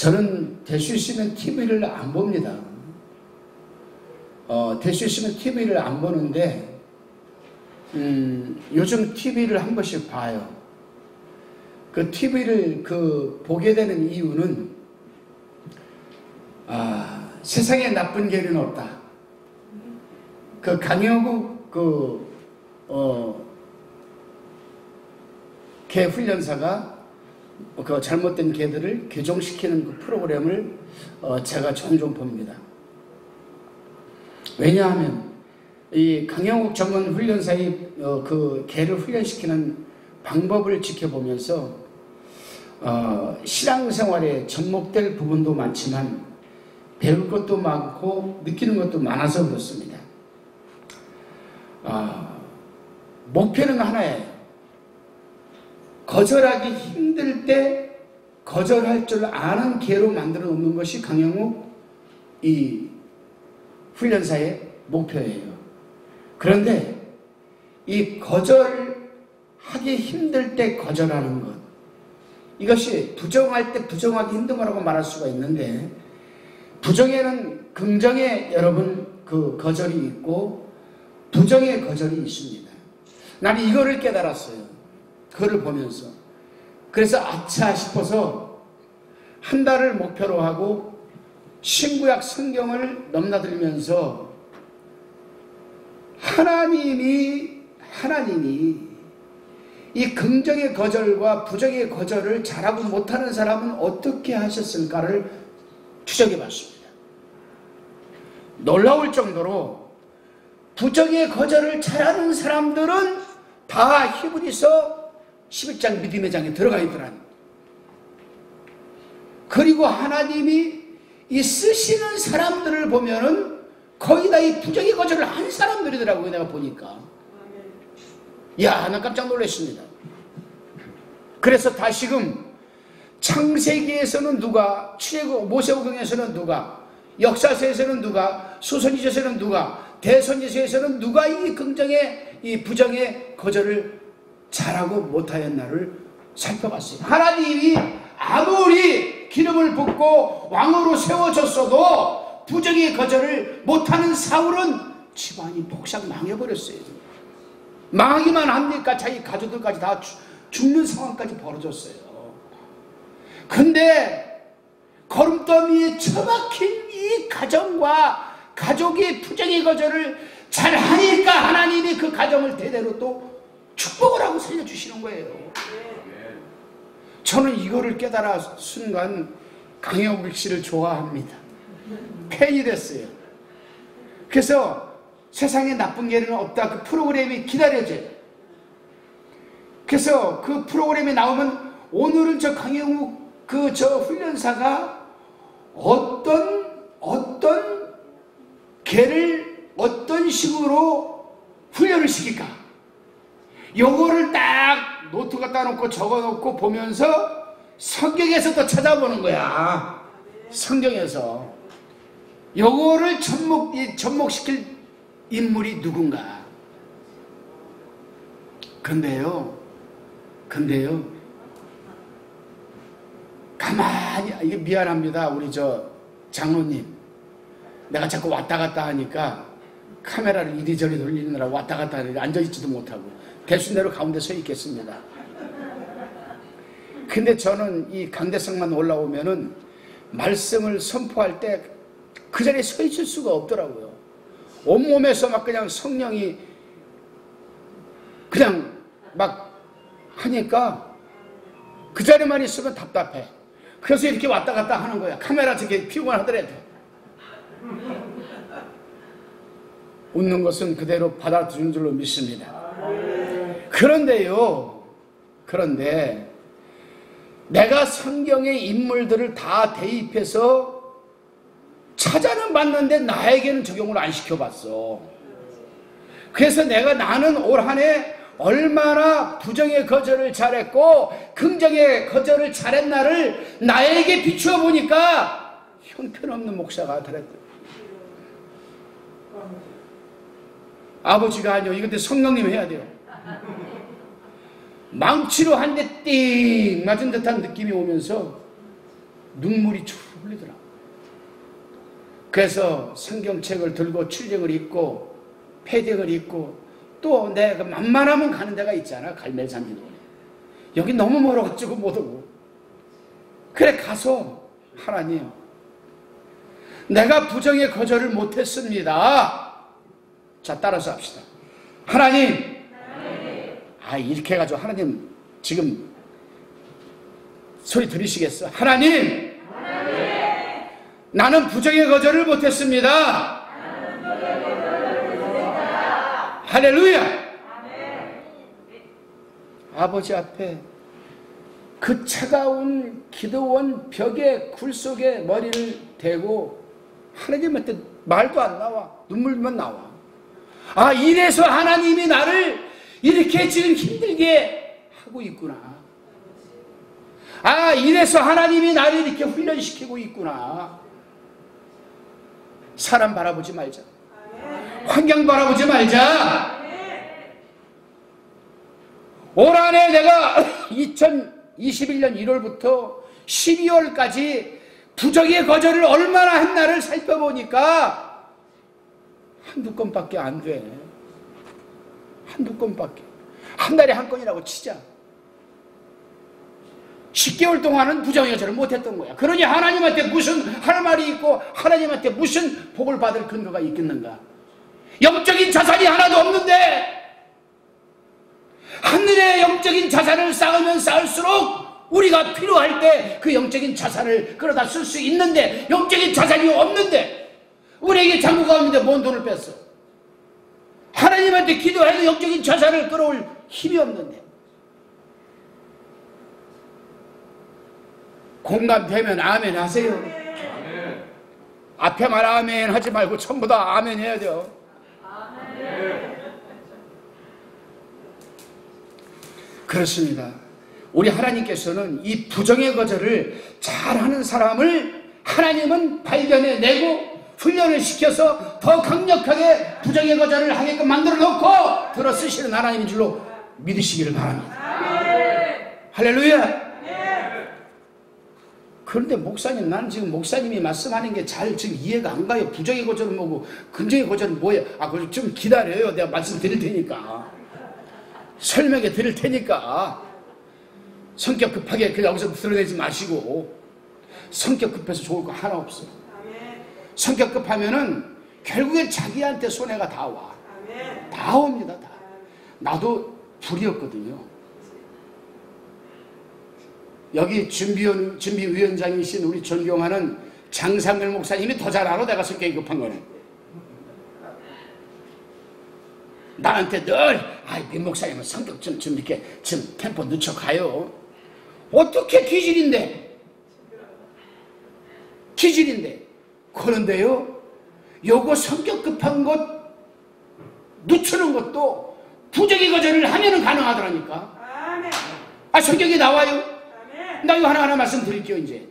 저는 될 수 있으면 TV를 안 봅니다. 될 수 있으면 TV를 안 보는데 요즘 TV를 한 번씩 봐요. 그 TV를 보게 되는 이유는 세상에 나쁜 개는 없다. 그 강영욱 개 훈련사가 그 잘못된 개들을 교정시키는 그 프로그램을 제가 종종 봅니다. 왜냐하면 이 강영욱 전문 훈련사의 그 개를 훈련시키는 방법을 지켜보면서 신앙생활에 접목될 부분도 많지만 배울 것도 많고 느끼는 것도 많아서 그렇습니다. 목표는 하나예요. 거절하기 힘들 때 거절할 줄 아는 개로 만들어 놓는 것이 강영욱 이 훈련사의 목표예요. 그런데 이 거절하기 힘들 때 거절하는 것, 이것이 부정할 때 부정하기 힘든 거라고 말할 수가 있는데, 부정에는 긍정의 여러분 그 거절이 있고 부정의 거절이 있습니다. 나는 이거를 깨달았어요. 그거를 보면서. 그래서 아차 싶어서 한 달을 목표로 하고 신구약 성경을 넘나들면서 하나님이 이 긍정의 거절과 부정의 거절을 잘하고 못하는 사람은 어떻게 하셨을까를 추적해 봤습니다. 놀라울 정도로 부정의 거절을 잘하는 사람들은 다 히브리서 11장 믿음의 장에 들어가 있더라니. 그리고 하나님이 이 쓰시는 사람들을 보면은 거의 다 이 부정의 거절을 한 사람들이더라고요. 내가 보니까. 야, 나 깜짝 놀랐습니다. 그래서 다시금 창세기에서는 누가, 출애굽 모세오경에서는 누가, 역사서에서는 누가, 수선지서에서는 누가, 대선지서에서는 누가 이 긍정의 이 부정의 거절을 잘하고 못하였나를 살펴봤어요. 하나님이 아무리 기름을 붓고 왕으로 세워졌어도 부정의 거절을 못하는 사울은 집안이 폭삭 망해버렸어요. 망하기만 합니까? 자기 가족들까지 다 죽는 상황까지 벌어졌어요. 근데 거름더미에 처박힌 이 가정과 가족의 부정의 거절을 잘하니까 하나님이 그 가정을 대대로 또 축복을 하고 살려주시는 거예요. 저는 이거를 깨달아 순간 강영욱 씨를 좋아합니다. 팬이 됐어요. 그래서 세상에 나쁜 개는 없다. 그 프로그램이 기다려져요. 그래서 그 프로그램에 나오면 오늘은 저 강영욱 저 훈련사가 어떤 개를 어떤 식으로 훈련을 시킬까? 요거를 딱 노트 갖다 놓고 적어 놓고 보면서 성경에서 또 찾아보는 거야. 성경에서. 요거를 접목시킬 인물이 누군가. 근데요. 가만히, 이게 미안합니다. 우리 장로님. 내가 자꾸 왔다 갔다 하니까 카메라를 이리저리 돌리느라고 왔다 갔다 하니까 앉아있지도 못하고 대순대로 가운데 서 있겠습니다. 근데 저는 이 강대상만 올라오면은 말씀을 선포할 때 그 자리에 서 있을 수가 없더라고요. 온몸에서 막 그냥 성령이 그냥 막 하니까 그 자리만 있으면 답답해. 그래서 이렇게 왔다 갔다 하는 거야. 카메라 저게 피곤하더라도. 웃는 것은 그대로 받아들인 줄로 믿습니다. 그런데 내가 성경의 인물들을 다 대입해서 찾아는 봤는데 나에게는 적용을 안 시켜봤어. 그래서 나는 올 한 해 얼마나 부정의 거절을 잘했고 긍정의 거절을 잘했나를 나에게 비추어 보니까 형편없는 목사가 되더라고요. 아버지가 아니요. 이것도 성령님 해야 돼요. 망치로 한 대 띵 맞은 듯한 느낌이 오면서 눈물이 쭉 흘리더라. 그래서 성경책을 들고 출정을 입고 패딩을 입고 또 내가 만만하면 가는 데가 있잖아. 갈멜산지도 여기 너무 멀어가지고 못 오고 그래 가서 하나님 내가 부정의 거절을 못했습니다. 자 따라서 합시다. 하나님 이렇게 해가지고 하나님 지금 소리 들으시겠어? 하나님 나는 부정의 거절을 못했습니다. 할렐루야. 아버지 앞에 그 차가운 기도원 벽에 굴 속에 머리를 대고 하나님한테 말도 안 나와. 눈물만 나와. 이래서 하나님이 나를 이렇게 지금 힘들게 하고 있구나. 이래서 하나님이 나를 이렇게 훈련시키고 있구나. 사람 바라보지 말자. 환경 바라보지 말자. 올 한해 내가 2021년 1월부터 12월까지 부정의 거절을 얼마나 했나를 살펴보니까 한두 건밖에 안 돼. 한두 건밖에. 한 달에 한 건이라고 치자. 10개월 동안은 부정의 거절을 못했던 거야. 그러니 하나님한테 무슨 할 말이 있고 하나님한테 무슨 복을 받을 근거가 있겠는가. 영적인 자산이 하나도 없는데 하늘의 영적인 자산을 쌓으면 쌓을수록 우리가 필요할 때 그 영적인 자산을 끌어다 쓸 수 있는데 영적인 자산이 없는데 우리에게 장부가 없는데 뭔 돈을 뺐어. 하나님한테 기도해도 영적인 자산을 끌어올 힘이 없는데 공감되면 아멘 하세요. 아멘. 앞에만 아멘 하지 말고 전부 다 아멘 해야 돼요. 아멘. 그렇습니다. 우리 하나님께서는 이 부정의 거절을 잘하는 사람을 하나님은 발견해내고 훈련을 시켜서 더 강력하게 부정의 거절을 하게끔 만들어 놓고 들어 쓰시는 하나님인 줄로 믿으시기를 바랍니다. 아멘. 할렐루야. 그런데 목사님, 나는 지금 목사님이 말씀하는 게 잘 지금 이해가 안 가요. 부정의 거절은 뭐고 긍정의 거절은 뭐예요? 그럼 좀 기다려요. 내가 말씀 드릴 테니까. 설명해 드릴 테니까. 성격 급하게 그냥 여기서 드러내지 마시고. 성격 급해서 좋을 거 하나 없어. 성격 급하면은 결국엔 자기한테 손해가 다 와. 다 옵니다. 다. 나도 불이었거든요. 여기 준비위원장이신 우리 존경하는 장상열 목사님이 더 잘 알아. 내가 성격이 급한 거는. 나한테 늘 민 목사님은 성격 좀 이렇게 좀 템포 늦춰가요. 어떻게 기질인데 그런데요 요거 성격 급한 것 늦추는 것도 부정의 거절을 하면은 가능하더라니까. 성격이 나와요. 나 이거 하나하나 말씀드릴게요. 이제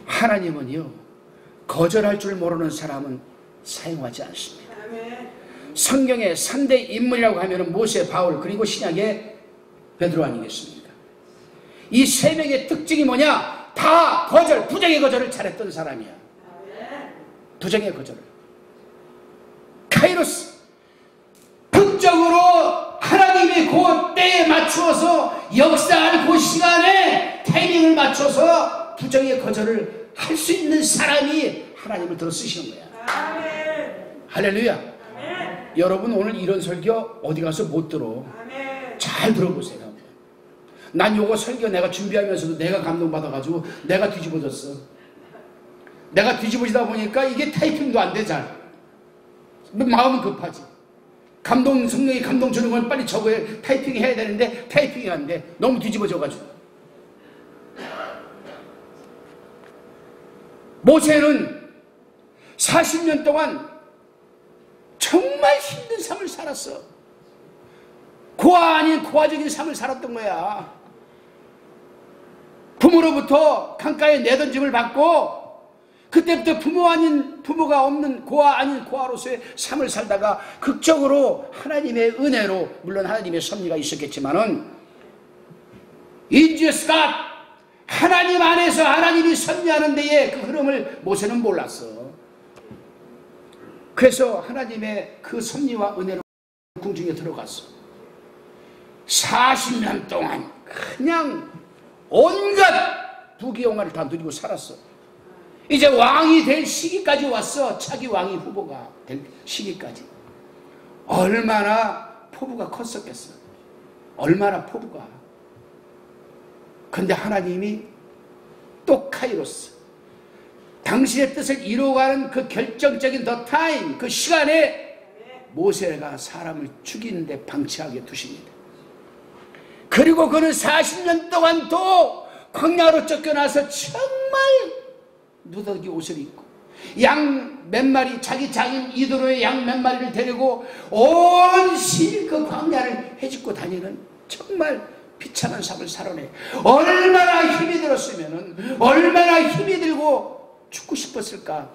하나님은요 거절할 줄 모르는 사람은 사용하지 않습니다. 성경의 3대 인물이라고 하면 모세, 바울 그리고 신약의 베드로 아니겠습니까? 이 세 명의 특징이 뭐냐? 다 부정의 거절을 잘했던 사람이야. 부정의 거절을 카이로스 극적으로 하나님이 그 때에 맞추어서 역사할 그 시간에 타이밍을 맞춰서 부정의 거절을 할 수 있는 사람이 하나님을 들어 쓰시는 거야. 아멘. 할렐루야. 아멘. 여러분 오늘 이런 설교 어디 가서 못 들어. 아멘. 잘 들어보세요. 난 요거 설교 내가 준비하면서도 내가 감동받아가지고 내가 뒤집어졌어. 내가 뒤집어지다 보니까 이게 타이핑도 안 돼 잘. 마음은 급하지. 성령이 감동 주는 건 빨리 적어야 타이핑 해야 되는데 타이핑이 안 돼. 너무 뒤집어져가지고. 모세는 40년 동안 정말 힘든 삶을 살았어. 고아 아닌 고아적인 삶을 살았던 거야. 부모로부터 강가에 내던짐을 받고 그때부터 부모가 없는 고아 아닌 고아로서의 삶을 살다가 극적으로 하나님의 은혜로 물론 하나님의 섭리가 있었겠지만은 In Jesus God, 하나님 안에서 하나님이 섭리하는 데에 그 흐름을 모세는 몰랐어. 그래서 하나님의 그 섭리와 은혜로 궁중에 들어갔어. 40년 동안 그냥 온갖 부귀영화를 다 누리고 살았어. 이제 왕이 될 시기까지 왔어. 차기 왕이 후보가 될 시기까지. 얼마나 포부가 컸었겠어. 얼마나 포부가. 근데 하나님이 또 카이로스, 당신의 뜻을 이루어가는 그 결정적인 더 타임, 그 시간에 모세가 사람을 죽이는데 방치하게 두십니다. 그리고 그는 40년 동안 또 광야로 쫓겨나서 정말 누더기 옷을 입고 양 몇 마리, 자기 장인 이도로의 양 몇 마리를 데리고 온 실 그 광야를 헤집고 다니는 정말 비참한 삶을 살아내. 얼마나 힘이 들었으면은, 얼마나 힘이 들고 죽고 싶었을까?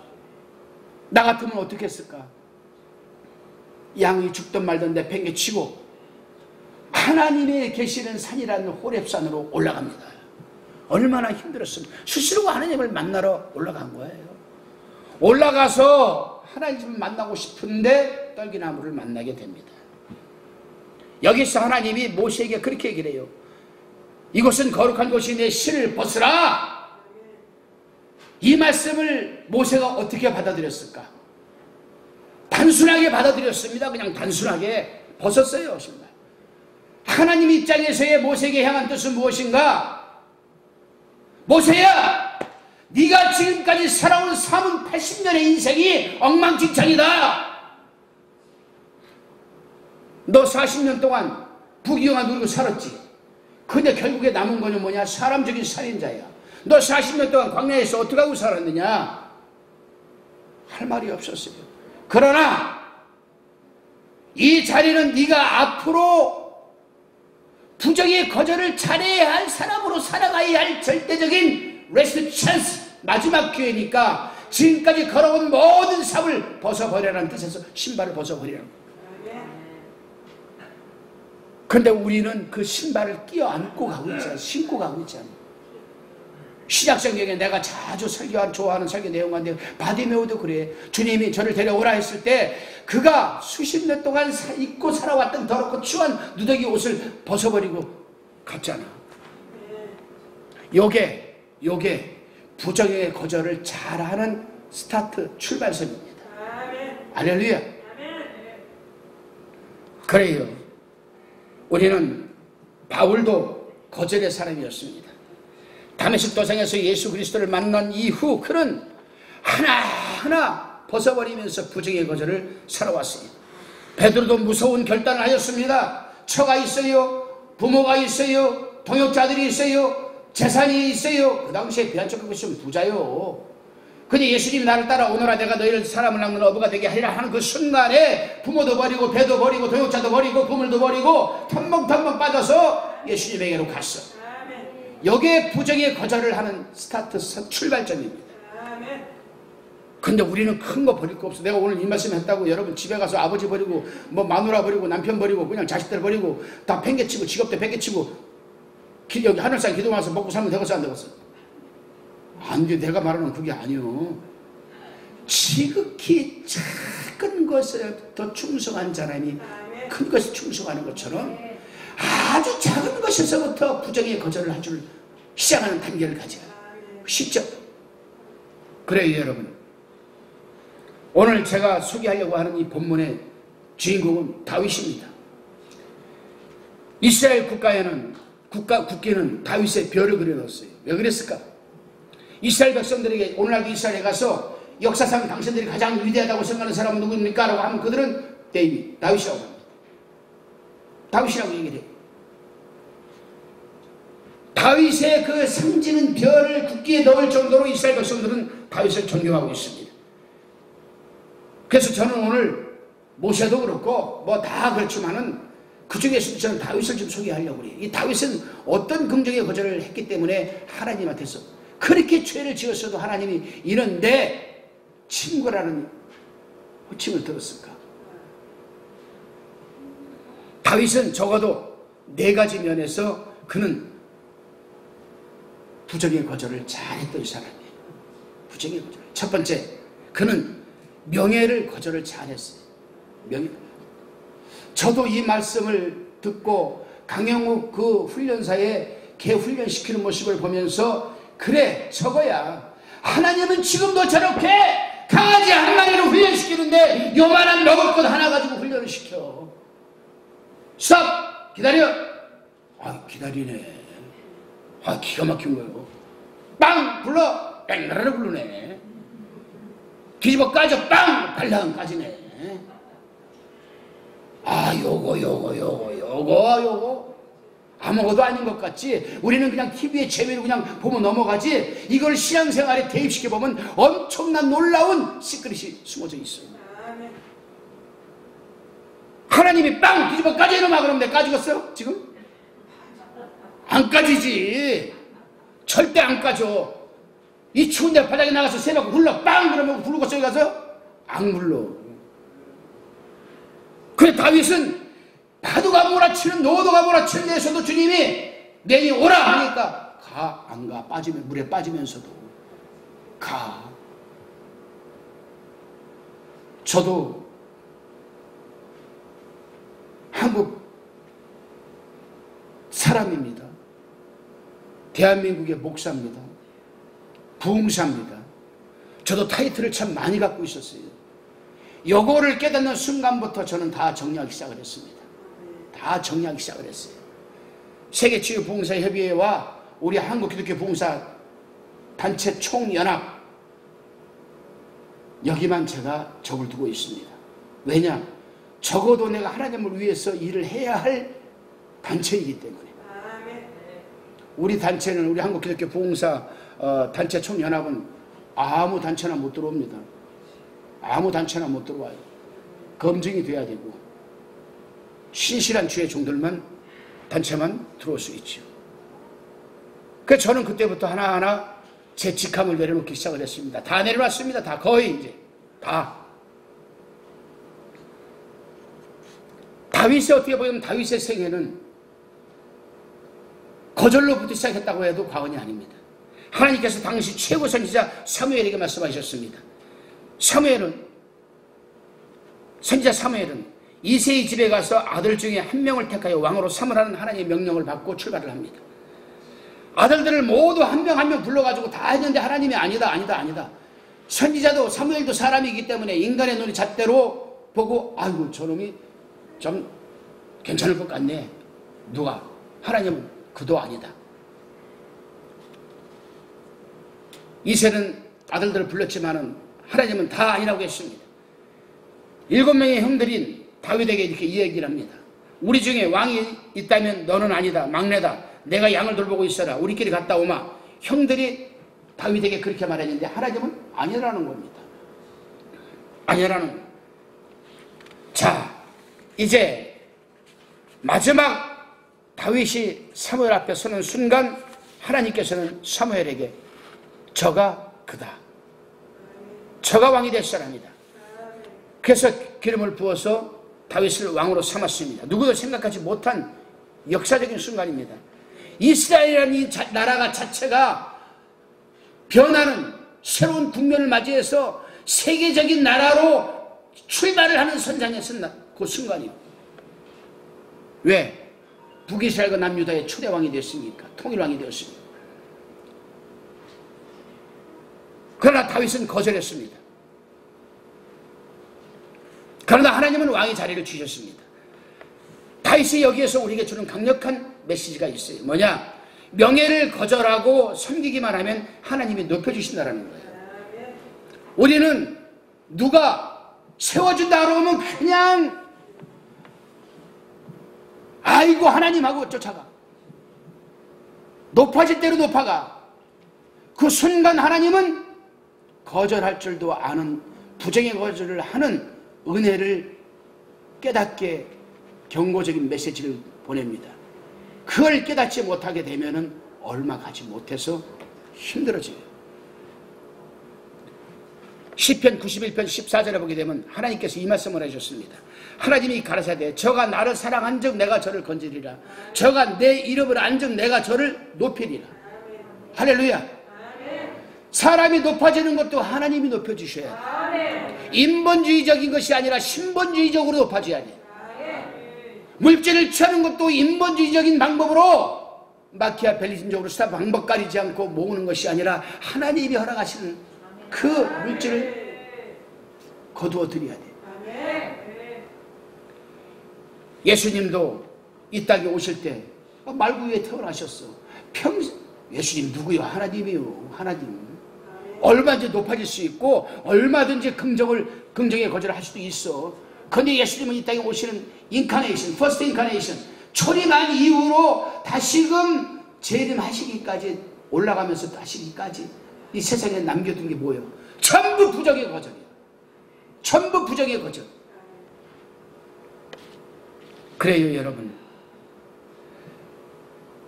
나 같으면 어떻게 했을까? 양이 죽든 말든 내팽개치고 하나님의 계시는 산이라는 호렙산으로 올라갑니다. 얼마나 힘들었으면 수시로 하나님을 만나러 올라간 거예요. 올라가서 하나님을 만나고 싶은데 떨기나무를 만나게 됩니다. 여기서 하나님이 모세에게 그렇게 얘기를 해요. 이곳은 거룩한 곳이 내 실을 벗으라. 이 말씀을 모세가 어떻게 받아들였을까? 단순하게 받아들였습니다. 그냥 단순하게 벗었어요, 신발. 하나님 입장에서의 모세에게 향한 뜻은 무엇인가? 모세야, 네가 지금까지 살아온 80년의 인생이 엉망진창이다. 너 40년 동안 부귀영화 누리고 살았지. 근데 결국에 남은 거는 뭐냐? 사람적인 살인자야. 너 40년 동안 광야에서 어떻게 하고 살았느냐? 할 말이 없었어요. 그러나 이 자리는 네가 앞으로 부정의 거절을 잘해야 할 사람으로 살아가야 할 절대적인 레스트 찬스, 마지막 기회니까 지금까지 걸어온 모든 삶을 벗어버리라는 뜻에서 신발을 벗어버리라는 거예요. 그런데 우리는 그 신발을 끼어 안고 가고 있잖아요. 신고 가고 있잖아요. 신약성경에 내가 자주 좋아하는 설교 내용 가운데 바디메오도 그래. 주님이 저를 데려오라 했을 때 그가 수십 년 동안 입고 살아왔던 더럽고 추한 누더기 옷을 벗어버리고 갔잖아. 요게 부정의 거절을 잘하는 스타트 출발선입니다. 할렐루야. 그래요. 우리는 바울도 거절의 사람이었습니다. 다메섹 도상에서 예수 그리스도를 만난 이후 그는 하나하나 벗어버리면서 부정의 거절을 살아왔습니다. 베드로도 무서운 결단을 하였습니다. 처가 있어요. 부모가 있어요. 동역자들이 있어요. 재산이 있어요. 그 당시에 비한척하고 있으면 부자요. 근데 예수님이 나를 따라오너라 내가 너희를 사람을 낳는 어부가 되게 하리라 하는 그 순간에 부모도 버리고 배도 버리고 동역자도 버리고 부모도 버리고 텀벙텀벙 빠져서 예수님에게로 갔어. 여기에 부정의 거절을 하는 스타트 출발점입니다. 근데 우리는 큰 거 버릴 거 없어. 내가 오늘 이 말씀 했다고 여러분 집에 가서 아버지 버리고 뭐 마누라 버리고 남편 버리고 그냥 자식들 버리고 다 팽개치고 직업도 팽개치고 여기 하늘산 기도하면서 먹고 살면 되겠어 안 되겠어? 아니, 내가 말하는 그게 아니요. 지극히 작은 것에 더 충성한 사람이 큰 것에 충성하는 것처럼 아주 작은 것에서부터 부정의 거절을 할 줄 시작하는 단계를 가져요. 쉽죠? 그래요, 여러분. 오늘 제가 소개하려고 하는 이 본문의 주인공은 다윗입니다. 이스라엘 국가에는 국기는 다윗의 별을 그려놓았어요. 왜 그랬을까? 이스라엘 백성들에게 오늘날 이스라엘에 가서 역사상 당신들이 가장 위대하다고 생각하는 사람은 누구입니까? 라고 하면 그들은 다윗이라고 합니다. 다윗이라고 얘기를 해요. 다윗의 그 상징은 별을 국기에 넣을 정도로 이스라엘 백성들은 다윗을 존경하고 있습니다. 그래서 저는 오늘 모세도 그렇고 뭐 다 그렇지만은 그 중에서도 저는 다윗을 좀 소개하려고 그래요. 이 다윗은 어떤 긍정의 거절을 했기 때문에 하나님한테서 그렇게 죄를 지었어도 하나님이 이런 내 친구라는 호칭을 들었을까? 다윗은 적어도 4가지 면에서 그는 부정의 거절을 잘했던 사람이에요. 부정의 거절. 첫 번째, 그는 명예를 거절을 잘했어요. 명예. 저도 이 말씀을 듣고 강영욱 그 훈련사에 개 훈련시키는 모습을 보면서 그래, 저거야. 하나님은 지금도 저렇게 강아지 한 마리를 훈련시키는데 요만한 먹을것 하나 가지고 훈련을 시켜. 스탑! 기다려! 아, 기다리네. 아, 기가 막힌 거예요. 빵! 불러! 뺑라라 부르네. 뒤집어 까져! 빵! 발랑 까지네. 아, 요거 아무것도 아닌 것 같지. 우리는 그냥 TV에 재미로 그냥 보면 넘어가지. 이걸 신앙생활에 대입시켜보면 엄청난 놀라운 시크릿이 숨어져 있어요. 하나님이 빵! 뒤집어 까져 이놈아 그러면 내가 까지겠어요? 지금? 안 까지지. 절대 안 까져. 이 추운데 바닥에 나가서 새벽 굴러 빵! 그러면 굴르고 저기 가서 안 굴러. 그래, 다윗은 파도가 몰아치는 노도가 몰아치는 데서도 주님이 내니 오라 하니까 가, 안 가? 빠지면 물에 빠지면서도 가. 저도 한국 사람입니다. 대한민국의 목사입니다. 부흥사입니다. 저도 타이틀을 참 많이 갖고 있었어요. 요거를 깨닫는 순간부터 저는 다 정리하기 시작을 했습니다. 다 정리하기 시작을 했어요. 세계치유부흥사협의회와 우리 한국기독교부흥사 단체 총연합, 여기만 제가 적을 두고 있습니다. 왜냐? 적어도 내가 하나님을 위해서 일을 해야 할 단체이기 때문에. 우리 단체는, 우리 한국기독교부흥사 단체 총연합은 아무 단체나 못 들어옵니다. 아무 단체나 못 들어와요. 검증이 돼야 되고 신실한 주의 종들만, 단체만 들어올 수 있죠. 그래서 저는 그때부터 하나하나 제 직함을 내려놓기 시작을 했습니다. 다 내려놨습니다. 다 거의 이제 다. 다윗의, 어떻게 보면 다윗의 생애는 거절로부터 시작했다고 해도 과언이 아닙니다. 하나님께서 당시 최고 선지자 사무엘에게 말씀하셨습니다. 선지자 사무엘은 이새의 집에 가서 아들 중에 한 명을 택하여 왕으로 삼으라는 하나님의 명령을 받고 출발을 합니다. 아들들을 모두 한 명 한 명 불러가지고 다 했는데 하나님이 아니다. 선지자도 사무엘도 사람이기 때문에 인간의 눈이 잣대로 보고 아이고 저놈이 좀 괜찮을 것 같네. 누가? 하나님은 그도 아니다. 이새는 아들들을 불렀지만은 하나님은 다 아니라고 했습니다. 7명의 형들인 다윗에게 이렇게 이 얘기를 합니다. 우리 중에 왕이 있다면 너는 아니다. 막내다. 내가 양을 돌보고 있어라. 우리끼리 갔다 오마. 형들이 다윗에게 그렇게 말했는데 하나님은 아니라는 겁니다. 아니라는 겁니다. 자, 이제 마지막 다윗이 사무엘 앞에 서는 순간 하나님께서는 사무엘에게 저가 그다. 저가 왕이 될 사람이다. 그래서 기름을 부어서 다윗을 왕으로 삼았습니다. 누구도 생각하지 못한 역사적인 순간입니다. 이스라엘이라는 이 나라가 자체가 변하는 새로운 국면을 맞이해서 세계적인 나라로 출발을 하는 선장이었던 그 순간이요. 왜? 북이스라엘과 남유다의 초대왕이 됐으니까. 통일왕이 되었습니다. 그러나 다윗은 거절했습니다. 그러나 하나님은 왕의 자리를 주셨습니다. 다윗이 여기에서 우리에게 주는 강력한 메시지가 있어요. 뭐냐? 명예를 거절하고 섬기기만 하면 하나님이 높여주신다는 거예요. 우리는 누가 세워준다 그러면 그냥 아이고 하나님하고 쫓아가. 높아질 대로 높아가. 그 순간 하나님은 거절할 줄도 아는, 부정의 거절을 하는 은혜를 깨닫게 경고적인 메시지를 보냅니다. 그걸 깨닫지 못하게 되면 얼마 가지 못해서 힘들어져요. 시편 91편 14절에 보게 되면 하나님께서 이 말씀을 해주셨습니다. 하나님이 가라사대 저가 나를 사랑한즉 내가 저를 건지리라. 저가 내 이름을 안즉 내가 저를 높이리라. 할렐루야. 사람이 높아지는 것도 하나님이 높여주셔야 돼. 인본주의적인 것이 아니라 신본주의적으로 높아져야 돼. 물질을 취하는 것도 인본주의적인 방법으로 마키아벨리즘적으로 수단 방법 가리지 않고 모으는 것이 아니라 하나님이 허락하시는 그 물질을 거두어 드려야 돼. 예수님도 이 땅에 오실 때 말구 위에 태어나셨어. 평생 예수님 누구요? 하나님이요. 하나님. 얼마든지 높아질 수 있고 얼마든지 긍정의 거절을 할 수도 있어. 그런데 예수님은 이 땅에 오시는 인카네이션, 퍼스트 인카네이션, 초림한 이후로 다시금 재림하시기까지 올라가면서 하시기까지 이 세상에 남겨둔 게 뭐예요? 전부 부정의 거절이야. 전부 부정의 거절. 그래요 여러분,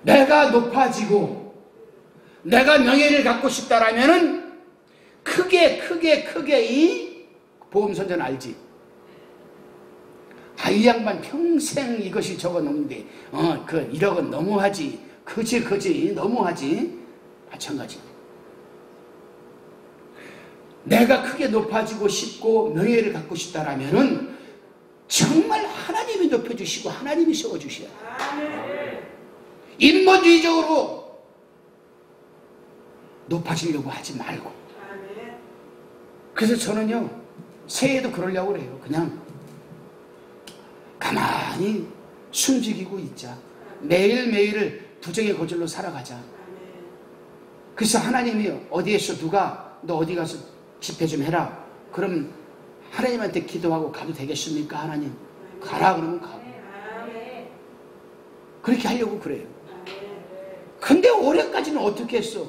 내가 높아지고 내가 명예를 갖고 싶다라면은 크게 이 보험선전 알지? 이 양반 평생 이것이 적어 놓는데 1억은 너무하지. 그지 너무하지. 마찬가지. 내가 크게 높아지고 싶고 명예를 갖고 싶다라면은 정말 하나님이 높여주시고 하나님이 세워주셔야 돼. 인본주의적으로 높아지려고 하지 말고. 그래서 저는요 새해에도 그러려고 그래요. 그냥 가만히 숨죽이고 있자. 매일매일을 부정의 거절로 살아가자. 그래서 하나님이 어디에서 누가 너 어디 가서 집회 좀 해라. 그럼 하나님한테 기도하고 가도 되겠습니까? 하나님 가라 그러면 가고. 그렇게 하려고 그래요. 근데 올해까지는 어떻게 했어?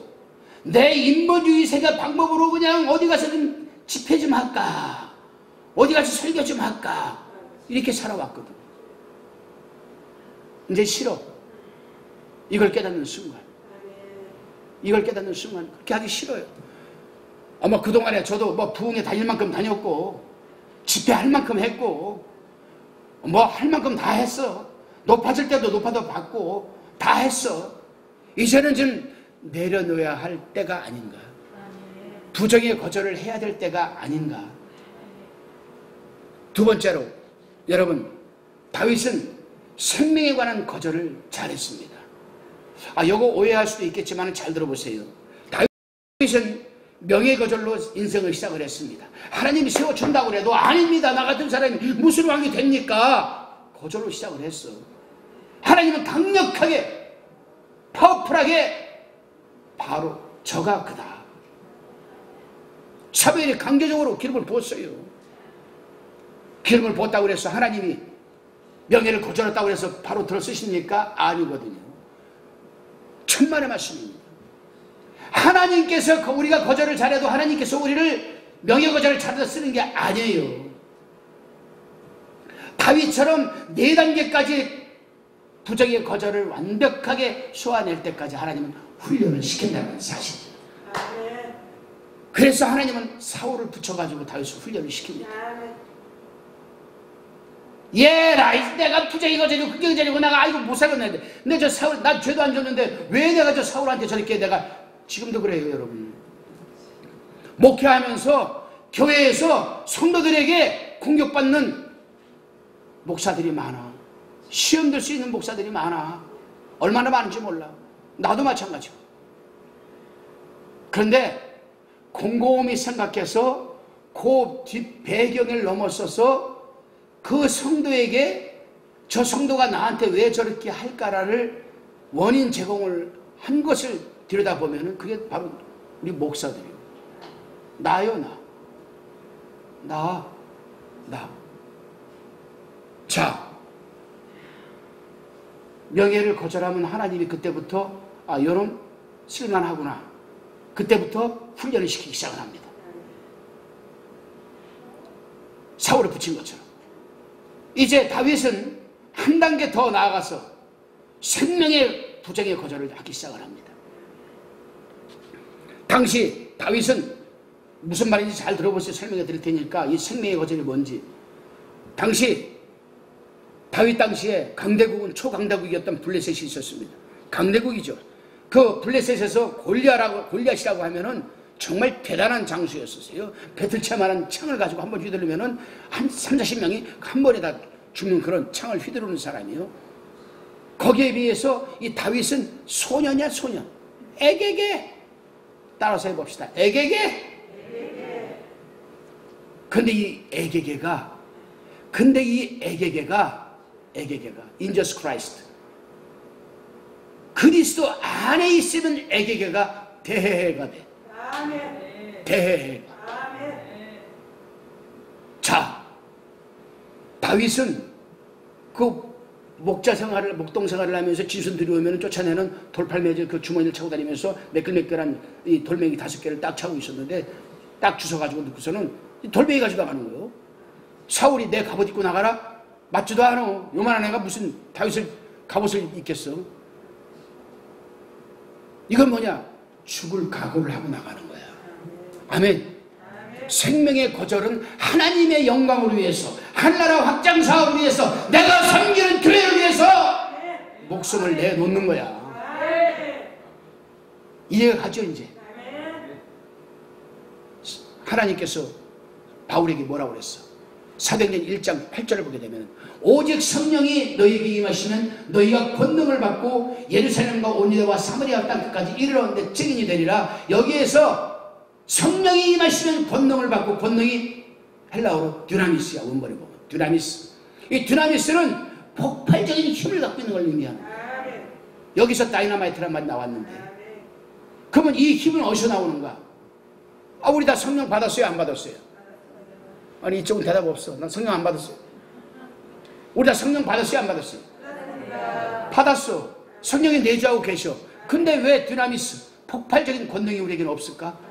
내 인본주의 세계 방법으로 그냥 어디 가서든 집회 좀 할까, 어디 가서 설교 좀 할까, 이렇게 살아왔거든. 이제 싫어. 이걸 깨닫는 순간, 그렇게 하기 싫어요. 아마 그동안에 저도 부흥회 다닐 만큼 다녔고 집회할 만큼 했고 할 만큼 다 했어. 높아질 때도 높아도 받고 다 했어. 이제는 좀 내려놓아야 할 때가 아닌가. 부정의 거절을 해야 될 때가 아닌가. 두 번째로 여러분, 다윗은 생명에 관한 거절을 잘했습니다. 요거 오해할 수도 있겠지만 잘 들어보세요. 다윗은 명예 거절로 인생을 시작을 했습니다. 하나님이 세워준다고 그래도 아닙니다. 나 같은 사람이 무슨 왕이 됩니까? 거절로 시작을 했어. 하나님은 강력하게 파워풀하게 바로 저가 그다. 사무엘이 강제적으로 기름을 부었어요. 기름을 부었다고 그래서 하나님이 명예를 거절했다고 해서 바로 들어쓰십니까? 아니거든요. 천만의 말씀입니다. 하나님께서 우리가 거절을 잘해도 하나님께서 우리를 명예 거절을 잘해서 쓰는 게 아니에요. 다윗처럼 4단계까지 부정의 거절을 완벽하게 쏘아낼 때까지 하나님은 훈련을 시킨다는 사실이에요. 그래서 하나님은 사울을 붙여가지고 다윗을 훈련을 시킵니다. 내가 부정의 거절이고 극경절이고 내가 못 살겠는데 근데 저 사울, 난 죄도 안 졌는데 왜 내가 저 사울한테 저렇게 내가 지금도 그래요 여러분. 목회하면서 교회에서 성도들에게 공격받는 목사들이 많아. 시험 들 수 있는 목사들이 많아. 얼마나 많은지 몰라. 나도 마찬가지고. 그런데 곰곰이 생각해서 그 뒷 배경을 넘어서서 그 성도에게 저 성도가 나한테 왜 저렇게 할까라를 원인 제공을 한 것을 들여다보면 그게 바로 우리 목사들이에요. 나요. 나. 자, 명예를 거절하면 하나님이 그때부터 요런 쓸만하구나. 그때부터 훈련을 시키기 시작을 합니다. 사울을 붙인 것처럼. 이제 다윗은 한 단계 더 나아가서 생명의 부정의 거절을 하기 시작을 합니다. 당시 다윗은 무슨 말인지 잘 들어보세요. 설명해 드릴 테니까 이 생명의 거절이 뭔지. 다윗 당시에 강대국은 초강대국이었던 블레셋이 있었습니다. 강대국이죠. 그 블레셋에서 골리앗이라고 하면은 정말 대단한 장수였었어요. 배틀체만한 창을 가지고 한번 휘두르면은 한 30-40명이 한 번에 다 죽는 그런 창을 휘두르는 사람이요. 거기에 비해서 이 다윗은 소년이야, 소년. 에게게. 따라서 해봅시다. 에게게. 근데 이 에게게가 in Jesus Christ, 그리스도 안에 있으면 에게게가 대해가 돼. 대해. 자, 다윗은 그 목동 생활을 하면서 진순 들여오면 쫓아내는 돌팔매질 그 주머니를 차고 다니면서 매끌매끌한 이 돌멩이 5개를 딱 차고 있었는데 딱 주워가지고 넣고서는 돌멩이 가지고 나가는 거예요. 사울이 내 갑옷 입고 나가라? 맞지도 않아. 요만한 애가 무슨 다윗을 갑옷을 입겠어. 이건 뭐냐? 죽을 각오를 하고 나가는 거야. 아멘. 생명의 거절은 하나님의 영광을 위해서, 하나나라 확장 사업을 위해서, 내가 섬기는 교회를 위해서 목숨을 내놓는 거야. 이해가 가죠 이제. 하나님께서 바울에게 뭐라고 그랬어? 사도행전 1장 8절을 보게 되면 오직 성령이 너희에게 임하시면 너희가 권능을 받고 예루살렘과 온 유다와 사마리아 땅끝까지 이르러는데 증인이 되리라. 여기에서 성령이 임하시면 권능을 받고, 권능이 헬라어로 듀나미스야. 원본에 보면 듀나미스. 이 듀나미스는 폭발적인 힘을 갖고 있는 걸 의미하는 거야. 여기서 다이너마이트란 말이 나왔는데, 그러면 이 힘은 어디서 나오는가? 우리 다 성령 받았어요, 안 받았어요? 아니, 이쪽은 대답 없어. 난 성령 안 받았어요. 우리 다 성령 받았어요, 안 받았어요? 받았어. 성령이 내주하고 계셔. 근데 왜 듀나미스, 폭발적인 권능이 우리에게는 없을까?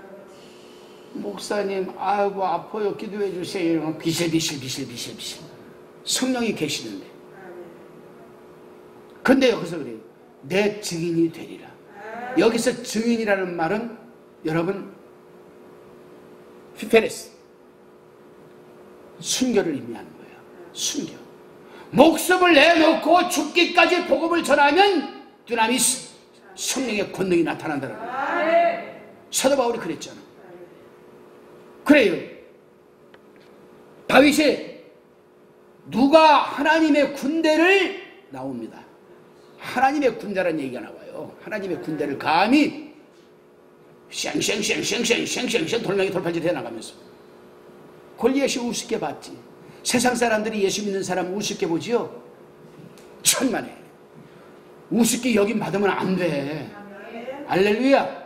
목사님, 아이고 아파요, 기도해 주세요. 이러면 비실비실. 성령이 계시는데. 근데 여기서 그래요. 내 증인이 되리라. 여기서 증인이라는 말은 여러분 피페레스, 순교를 의미하는 거예요. 순교. 목숨을 내놓고 죽기까지 복음을 전하면 듀나미스, 성령의 권능이 나타난다는 거예요. 사도 바울이 그랬잖아. 그래요. 다윗이 누가 하나님의 군대를 나옵니다. 하나님의 군대라는 얘기가 나와요. 하나님의 군대를 감히 쉥 돌멩이 돌팔짓 해나가면서 골리앗이 우습게 봤지. 세상 사람들이 예수 믿는 사람 우습게 보지요. 천만에 우습게 여김 받으면 안 돼. 할렐루야.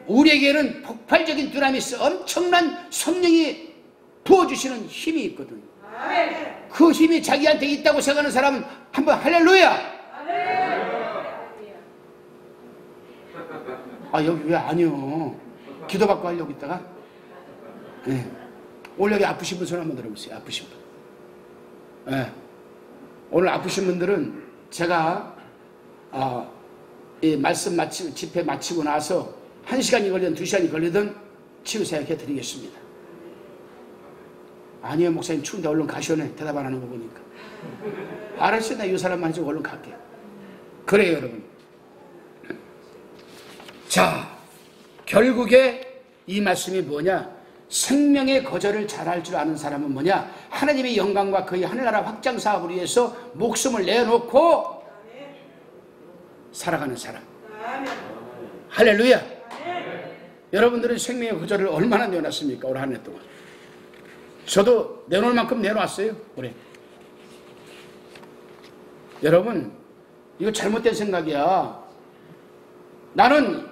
우리에게는 폭발적인 듀나미스, 엄청난 성령이 부어주시는 힘이 있거든. 그 힘이 자기한테 있다고 생각하는 사람은 한번 할렐루야. 여기 왜 아니요? 기도받고 하려고 있다가? 네. 오늘 여기 아프신 분 손 한번 들어보세요. 아프신 분. 네. 오늘 아프신 분들은 제가 이 말씀 집회 마치고 나서 1시간이 걸리든 2시간이 걸리든 치유사역 해드리겠습니다. 아니요 목사님, 추운데 얼른 가시오네. 대답 안 하는 거 보니까. 알았어요. 나 이 사람만 해주고 얼른 갈게요. 그래요 여러분. 자, 결국에 이 말씀이 뭐냐? 생명의 거절을 잘할 줄 아는 사람은 뭐냐? 하나님의 영광과 그의 하늘나라 확장 사업을 위해서 목숨을 내놓고 살아가는 사람. 할렐루야. 여러분들은 생명의 거절을 얼마나 내놨습니까? 올 한 해 동안. 저도 내놓을 만큼 내놓았어요. 올해. 여러분, 이거 잘못된 생각이야. 나는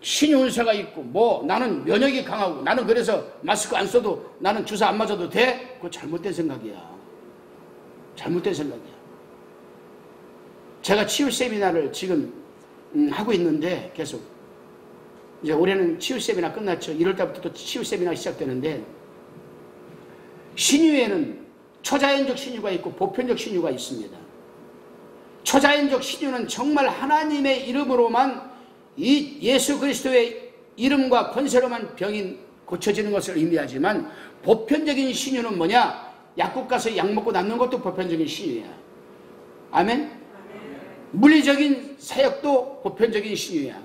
신유운세가 있고 나는 면역이 강하고 나는 그래서 마스크 안 써도 나는 주사 안 맞아도 돼? 그거 잘못된 생각이야. 잘못된 생각이야. 제가 치유 세미나를 지금 하고 있는데 계속 이제 올해는 치유 세미나 끝났죠. 1월 달부터 또 치유 세미나 시작되는데, 신유에는 초자연적 신유가 있고 보편적 신유가 있습니다. 초자연적 신유는 정말 하나님의 이름으로만, 이 예수 그리스도의 이름과 권세로만 병이 고쳐지는 것을 의미하지만, 보편적인 신유는 뭐냐? 약국 가서 약 먹고 낫는 것도 보편적인 신유야. 아멘? 물리적인 사역도 보편적인 신유야.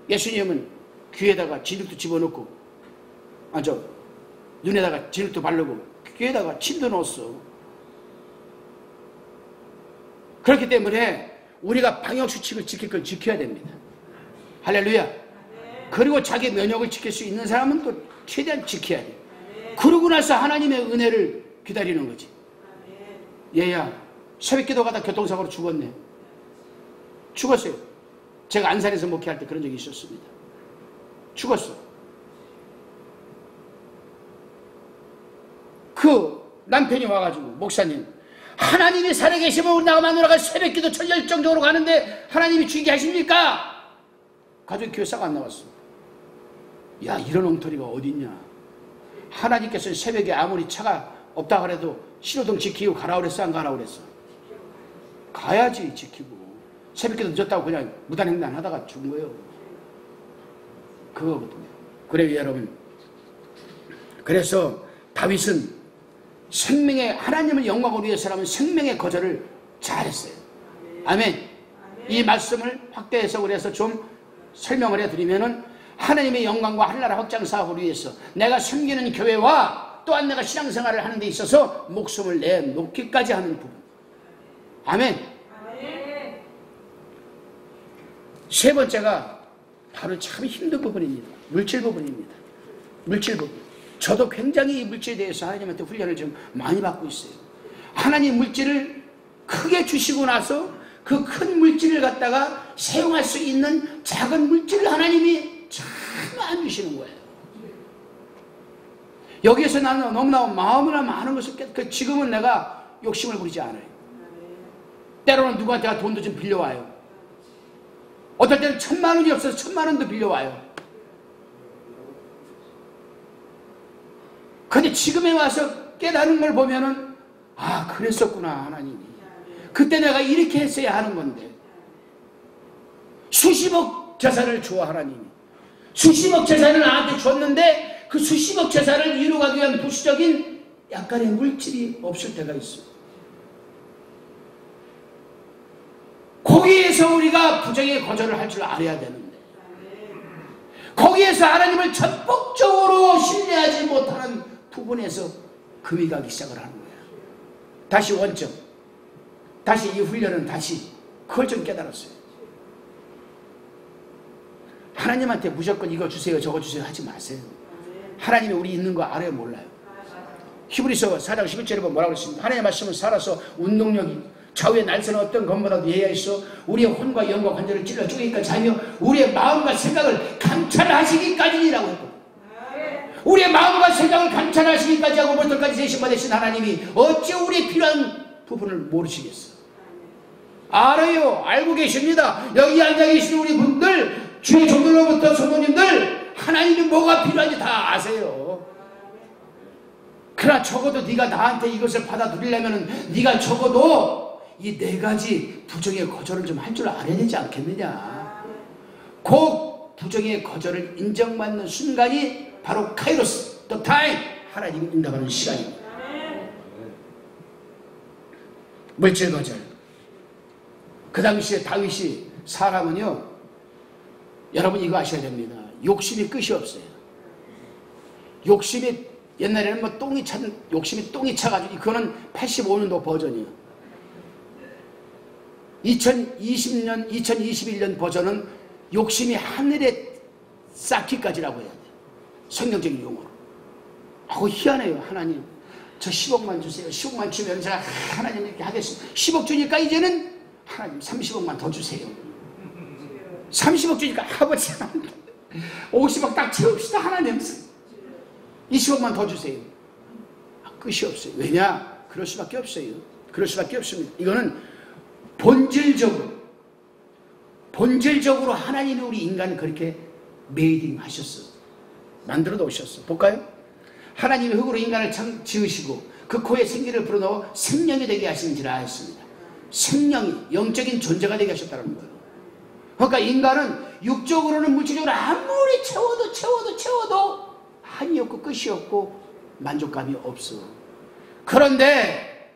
예수님은 귀에다가 진흙도 집어넣고, 눈에다가 진흙도 바르고, 귀에다가 침도 넣었어. 그렇기 때문에 우리가 방역수칙을 지킬 걸 지켜야 됩니다. 할렐루야. 그리고 자기 면역을 지킬 수 있는 사람은 또 최대한 지켜야 돼. 그러고 나서 하나님의 은혜를 기다리는 거지. 얘야, 새벽기도 가다 교통사고로 죽었네. 죽었어요. 제가 안산에서 목회할 때 그런 적이 있었습니다. 죽었어. 그 남편이 와가지고, 목사님, 하나님이 살아계시면 우리 나와 마누라가 새벽기도 열정적으로 가는데 하나님이 죽이게 하십니까? 가족이 교회 싹 안 나왔어. 야, 이런 엉터리가 어딨냐. 하나님께서는 새벽에 아무리 차가 없다 그래도 신호등 지키고 가라 그랬어, 안 가라 그랬어? 가야지, 지키고. 새벽기도 늦었다고 그냥 무단횡단 하다가 죽은 거예요. 그거거든요. 그래요, 여러분. 그래서 다윗은 생명의, 하나님을 영광을 위해서라면 생명의 거절을 잘했어요. 아멘. 이 말씀을 확대 해석을 해서 좀 설명을 해드리면은, 하나님의 영광과 한나라 확장 사업을 위해서 내가 섬기는 교회와 또한 내가 신앙생활을 하는 데 있어서 목숨을 내놓기까지 하는 부분. 아멘. 세 번째가 바로 참 힘든 부분입니다. 물질 부분입니다. 물질 부분. 저도 굉장히 이 물질에 대해서 하나님한테 훈련을 좀 많이 받고 있어요. 하나님 물질을 크게 주시고 나서 그 큰 물질을 갖다가 사용할 수 있는 작은 물질을 하나님이 참 안 주시는 거예요. 여기에서 나는 너무나 마음이나 많은 것을 지금은 내가 욕심을 부리지 않아요. 때로는 누구한테 돈도 좀 빌려와요. 어떨 때는 1,000만 원이 없어서 1,000만 원도 빌려와요. 근데 지금에 와서 깨달은 걸 보면은, 아, 그랬었구나, 하나님이. 그때 내가 이렇게 했어야 하는 건데. 수십억 재산을 줘, 하나님이. 수십억 재산을 나한테 줬는데 그 수십억 재산을 이루기 위한 부수적인 약간의 물질이 없을 때가 있어. 거기에서 우리가 부정의 거절을 할 줄 알아야 되는데, 거기에서 하나님을 전폭적으로 신뢰하지 못하는 부분에서 금이 가기 시작을 하는 거야. 다시 원점, 다시 이 훈련은 다시 그걸 좀 깨달았어요. 하나님한테 무조건 이거 주세요 저거 주세요 하지 마세요. 하나님이 우리 있는 거 알아요 몰라요? 히브리서 4장 11절에 보면 뭐라고 그랬습니까? 하나님의 말씀은 살아서 운동력이 좌우의 날선 어떤 것보다도 예하여 우리의 혼과 영과 관절을 찔러 쪼개기까지 하며 우리의 마음과 생각을 감찰하시기까지니라고 했고, 우리의 마음과 생각을 감찰하시기까지 하고 볼터까지 세심받으신 하나님이 어찌 우리의 필요한 부분을 모르시겠어? 알아요. 알고 계십니다. 여기 앉아 계신 우리 분들, 주의 종들로부터 성도님들, 하나님이 뭐가 필요한지 다 아세요. 그러나 적어도 네가 나한테 이것을 받아들이려면 네가 적어도 이 4가지 부정의 거절을 좀 할 줄 알아야 되지 않겠느냐. 그 부정의 거절을 인정받는 순간이 바로 카이로스, the time, 하나님이 응답하는 시간입니다. 물질 거절. 그 당시에 다윗이, 사람은요, 여러분 이거 아셔야 됩니다. 욕심이 끝이 없어요. 욕심이, 옛날에는 뭐 욕심이 똥이 차가지고, 그거는 85년도 버전이에요. 2021년 버전은 욕심이 하늘에 쌓기까지라고 해야 돼요. 성경적인 용어로. 그거 희한해요. 하나님, 저 10억만 주세요. 10억만 주면 제가 하나님 이렇게 하겠습니다. 10억 주니까 이제는 하나님 30억만 더 주세요. 30억 주니까 아버지 50억 딱 채웁시다. 하나님 20억만 더 주세요. 끝이 없어요. 왜냐? 그럴 수밖에 없어요. 그럴 수밖에 없습니다. 이거는 본질적으로 하나님이 우리 인간을 그렇게 메이딩 하셨어. 만들어 놓으셨어. 볼까요? 하나님이 흙으로 인간을 지으시고 그 코에 생기를 불어넣어 생명이 되게 하시는지라 했습니다. 생명이, 영적인 존재가 되게 하셨다는 거예요. 그러니까 인간은 육적으로는 물질적으로 아무리 채워도 한이 없고 끝이 없고 만족감이 없어. 그런데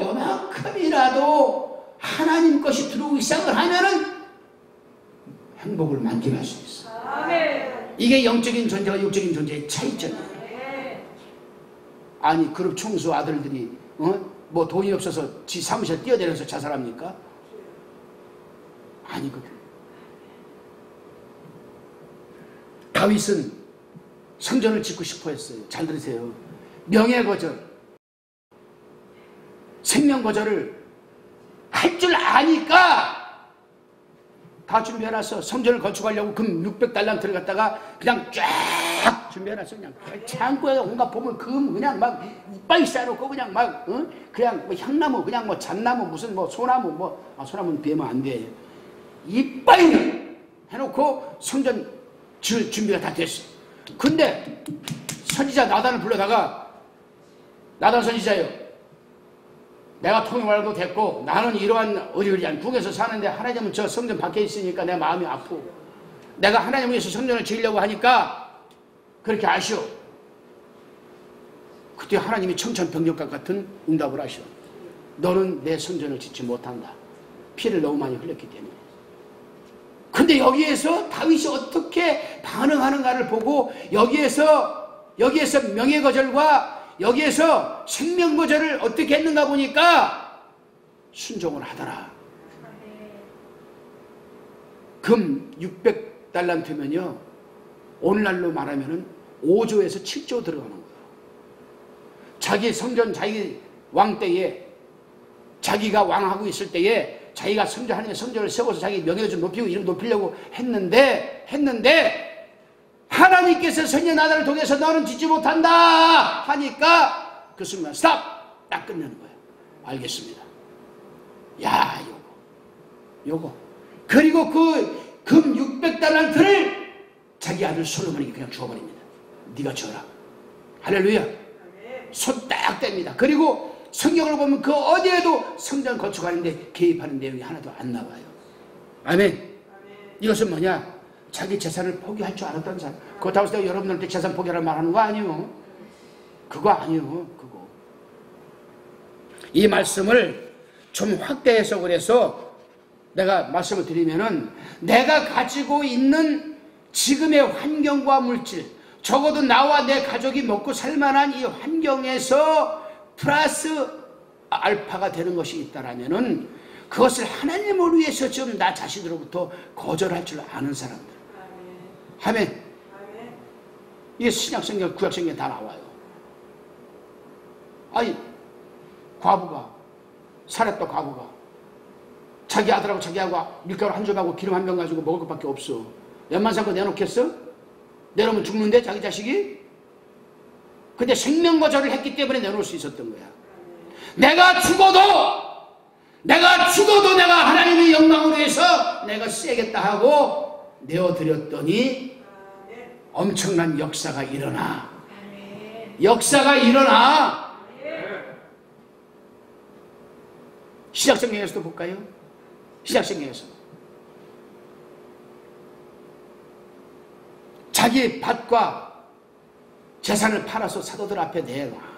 요만큼이라도 하나님 것이 들어오기 시작을 하면은 행복을 만끽할 수 있어. 이게 영적인 존재와 육적인 존재의 차이점이에요. 아니 그룹 총수 아들들이 뭐 돈이 없어서 지 사무실에 뛰어내려서 자살합니까? 아니거든. 다윗은 성전을 짓고 싶어 했어요. 잘 들으세요. 명예거절, 생명거절을 할 줄 아니까 다 준비해놨어. 성전을 건축하려고 금 600달란트를 갖다가 그냥 쫙 준비해놨어. 그냥 창고에 온갖 보물 금 그냥 막 이빨 쌓아놓고 그냥 막 그냥 뭐 향나무 그냥 뭐 잣나무 무슨 뭐 소나무 소나무는 비하면 안 돼. 이빨 해놓고 성전 준비가 다 됐어. 근데 선지자 나단을 불러다가 나단 선지자요. 내가 통일 말고 됐고 나는 이러한 어리어리한 북에서 사는데 하나님은 저 성전 밖에 있으니까 내 마음이 아프고 내가 하나님을 위해서 성전을 지으려고 하니까 그렇게 아쉬워. 그때 하나님이 청천벽력과 같은 응답을 하셔. 너는 내 성전을 짓지 못한다. 피를 너무 많이 흘렸기 때문에. 근데 여기에서 다윗이 어떻게 반응하는가를 보고 여기에서 명예거절과 여기에서 생명거절을 어떻게 했는가 보니까 순종을 하더라. 금 600달란트면요 오늘날로 말하면 5조에서 7조 들어가는 거예요. 자기 성전 자기 왕 때에 자기가 왕하고 있을 때에 자기가 하나님의 성전을 세워서 자기 명예를 좀 높이고 이름 높이려고 했는데 하나님께서 선지자 나단을 통해서 너는 짓지 못한다 하니까 그 순간 스탑! 딱 끝내는 거예요. 알겠습니다. 야 요거 그리고 그 금 600달란트를 자기 아들 솔로몬에게 그냥 주어버립니다. 네가 줘라. 할렐루야. 손 딱 뗍니다. 그리고 성경을 보면 그 어디에도 성전 건축하는데 개입하는 내용이 하나도 안 나와요. 아멘. 이것은 뭐냐? 자기 재산을 포기할 줄 알았던 사람. 그렇다고 해서 여러분들한테 재산 포기하라는 말하는 거 아니에요. 그거 아니에요. 그거. 이 말씀을 좀 확대 해석을 해서 내가 말씀을 드리면은 내가 가지고 있는 지금의 환경과 물질, 적어도 나와 내 가족이 먹고 살만한 이 환경에서 플러스 알파가 되는 것이 있다라면은 그것을 하나님을 위해서 좀 나 자신으로부터 거절할 줄 아는 사람들. 아멘. 이게 신약성경, 구약성경에 다 나와요. 아니, 살았던 과부가 자기 아들하고 자기하고 밀가루 한 점하고 기름 한 병 가지고 먹을 것밖에 없어. 연만상고 내놓겠어? 내놓으면 죽는데 자기 자식이? 근데 생명거절을 했기 때문에 내놓을 수 있었던 거야. 내가 죽어도 내가 하나님의 영광을 위해서 내가 쓰겠다 하고 내어드렸더니 엄청난 역사가 일어나. 시작성경에서도 볼까요? 시작성경에서 자기 밭과 재산을 팔아서 사도들 앞에 내놔.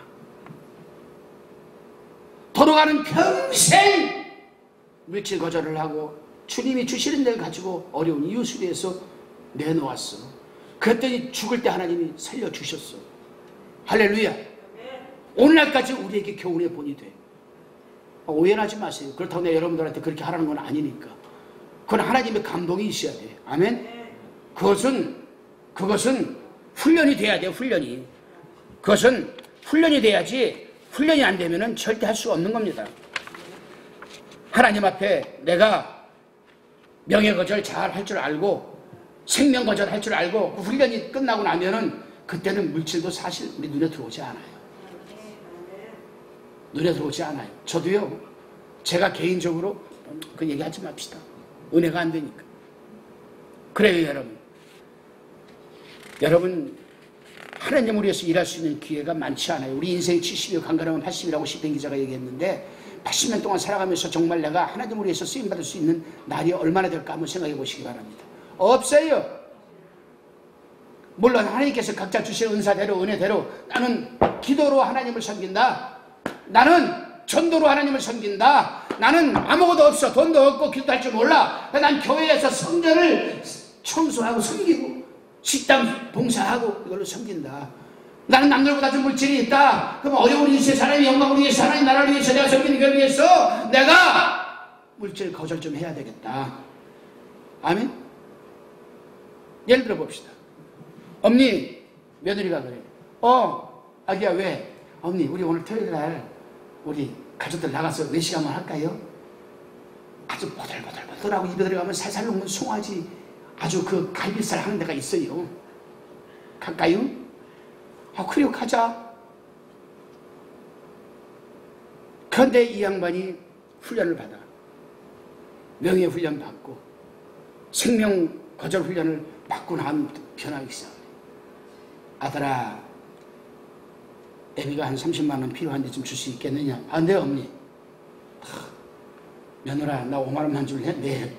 돌아가는 평생 물질 거절을 하고 주님이 주시는 데를 가지고 어려운 이웃을 위해서 내놓았어. 그랬더니 죽을 때 하나님이 살려주셨어. 할렐루야. 오늘날까지 우리에게 교훈의 본이 돼. 오해하지 마세요. 그렇다고 내가 여러분들한테 그렇게 하라는 건 아니니까. 그건 하나님의 감동이 있어야 돼. 아멘. 그것은 훈련이 돼야 돼요. 그것은 훈련이 돼야지, 훈련이 안 되면은 절대 할 수가 없는 겁니다. 하나님 앞에 내가 명예거절 잘 할 줄 알고 생명거절 할 줄 알고 그 훈련이 끝나고 나면은 그때는 물질도 사실 우리 눈에 들어오지 않아요. 눈에 들어오지 않아요. 저도요, 제가 개인적으로 그 얘기하지 맙시다. 은혜가 안 되니까. 그래요, 여러분 하나님을 위해서 일할 수 있는 기회가 많지 않아요. 우리 인생이 70이고 강건하면 80이라고 시편 기자가 얘기했는데 80년 동안 살아가면서 정말 내가 하나님을 위해서 쓰임받을 수 있는 날이 얼마나 될까 한번 생각해 보시기 바랍니다. 없어요. 물론 하나님께서 각자 주신 은사대로 은혜대로 나는 기도로 하나님을 섬긴다. 나는 전도로 하나님을 섬긴다. 나는 아무것도 없어. 돈도 없고 기도할 줄 몰라. 난 교회에서 성전을 청소하고 섬기고 식당 봉사하고 이걸로 섬긴다. 나는 남들보다 좀 물질이 있다. 그럼 어려운 이 세상의 영광을 위해서 하나님 나라를 위해서 내가 섬기는 걸 위해서 내가 물질 거절 좀 해야 되겠다. 아멘? 예를 들어 봅시다. 엄니 며느리가 그래. 아기야 왜? 엄니 우리 오늘 토요일날 우리 가족들 나가서 외식 한번 할까요? 아주 보들보들보들하고 입에 들어가면 살살 녹는 송아지 아주 그 갈비살 하는 데가 있어요. 갈까요? 그래요 가자. 그런데 이 양반이 훈련을 받아. 명예훈련 받고 생명 거절 훈련을 받고 나면 변하기 시작해. 아들아 애비가 한 30만 원 필요한데 좀 줄 수 있겠느냐? 네 어머니. 며느라 나 5만 원만 줄래? 네.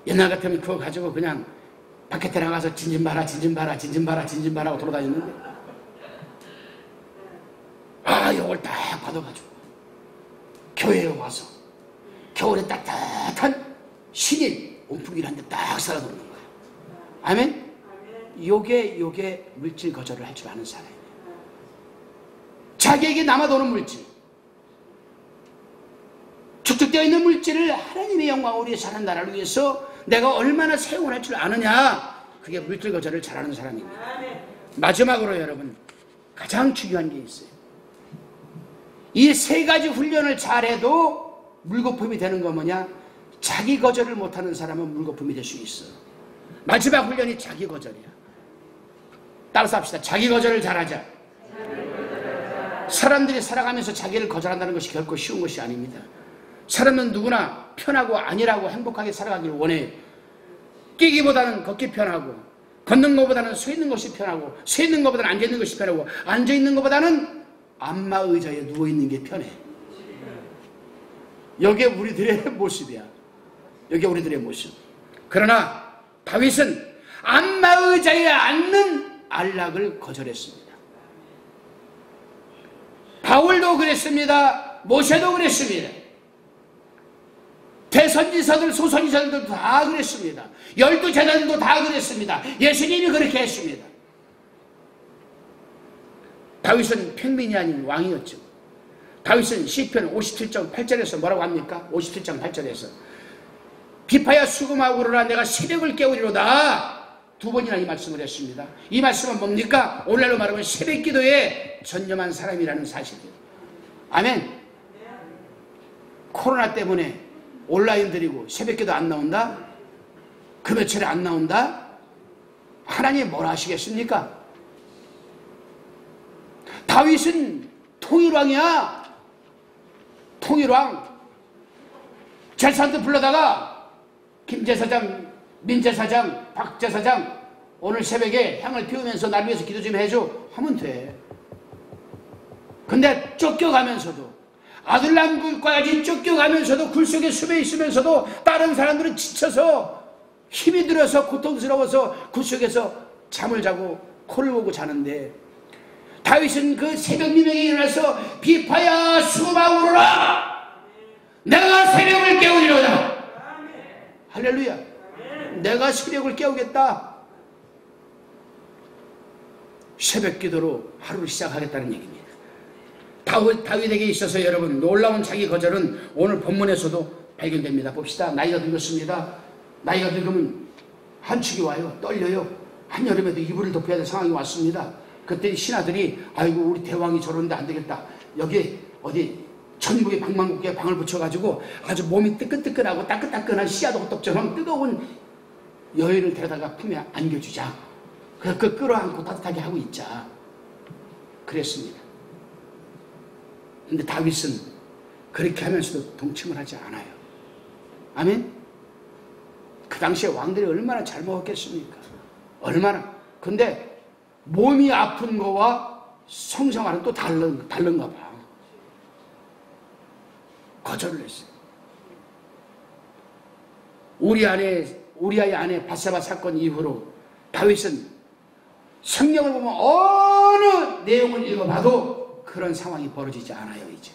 옛날 같으면 그거 가지고 그냥 밖에 나가서 진진봐라 하고 돌아다녔는데 이걸 딱 받아가지고 교회에 와서 겨울에 따뜻한 신일 온풍기를 한 대 딱 썰어놓는 거야. 아멘? 요게 물질 거절을 할 줄 아는 사람이에요. 자기에게 남아도는 물질, 축적되어 있는 물질을 하나님의 영광을 위해서 사는 나라를 위해서 내가 얼마나 사용할 줄 아느냐, 그게 물질 거절을 잘하는 사람입니다. 마지막으로 여러분 가장 중요한 게 있어요. 이 세 가지 훈련을 잘해도 물거품이 되는 거 뭐냐? 자기 거절을 못하는 사람은 물거품이 될 수 있어. 마지막 훈련이 자기 거절이야. 따라서 합시다. 자기 거절을 잘하자. 사람들이 살아가면서 자기를 거절한다는 것이 결코 쉬운 것이 아닙니다. 사람은 누구나 편하고 안일하고 행복하게 살아가기를 원해요. 뛰기보다는 걷기 편하고, 걷는 것보다는 서 있는 것이 편하고, 서 있는 것보다는 앉아 있는 것이 편하고, 앉아 있는 것보다는 안마 의자에 누워 있는 게 편해. 이게 우리들의 모습이야. 이게 우리들의 모습. 그러나 다윗은 안마 의자에 앉는 안락을 거절했습니다. 바울도 그랬습니다. 모세도 그랬습니다. 대선지서들, 소선지서들도 다 그랬습니다. 12제자들도 다 그랬습니다. 예수님이 그렇게 했습니다. 다윗은 평민이 아닌 왕이었죠. 다윗은 시편 57장 8절에서 뭐라고 합니까? 57장 8절에서 비파야 수금하고 그러라 내가 새벽을 깨우리로다. 두 번이나 이 말씀을 했습니다. 이 말씀은 뭡니까? 오늘날로 말하면 새벽 기도에 전념한 사람이라는 사실이에요. 아멘. 코로나 때문에 온라인 드리고 새벽 기도 안 나온다? 그 며칠에 안 나온다? 하나님 뭐라 하시겠습니까? 다윗은 통일왕이야. 통일왕. 제사도 불러다가 김제사장, 민제사장, 박제사장 오늘 새벽에 향을 피우면서 날 위해서 기도 좀 해줘 하면 돼. 근데 쫓겨가면서도 아들람까지 쫓겨가면서도 굴 속에 숨어 있으면서도 다른 사람들은 지쳐서 힘이 들어서 고통스러워서 굴 속에서 잠을 자고 코를 보고 자는데 다윗은 그 새벽 미명에 일어나서 비파야 수금하고 오르라 내가 새벽을 깨우리로다. 할렐루야. 내가 새벽을 깨우겠다. 새벽 기도로 하루를 시작하겠다는 얘기입니다. 다윗에게 있어서 여러분 놀라운 자기 거절은 오늘 본문에서도 발견됩니다. 봅시다. 나이가 늙었습니다. 나이가 늙으면 한축이 와요. 떨려요. 한여름에도 이불을 덮어야 될 상황이 왔습니다. 그때 신하들이 아이고 우리 대왕이 저러는데 안 되겠다. 여기 어디 천국의 방망국에 방을 붙여가지고 아주 몸이 뜨끈뜨끈하고 따끈따끈한 씨앗 호떡처럼 뜨거운 여인을 데려다가 품에 안겨주자. 그래서 그 끌어안고 따뜻하게 하고 있자. 그랬습니다. 근데 다윗은 그렇게 하면서도 동침을 하지 않아요. 아멘? 그 당시에 왕들이 얼마나 잘 먹었겠습니까? 얼마나. 근데 몸이 아픈 거와 성생활은 또 다른가 봐. 거절을 했어요. 우리아의 아내 바세바 사건 이후로 다윗은 성경을 보면 어느 내용을 읽어봐도 그런 상황이 벌어지지 않아요. 이제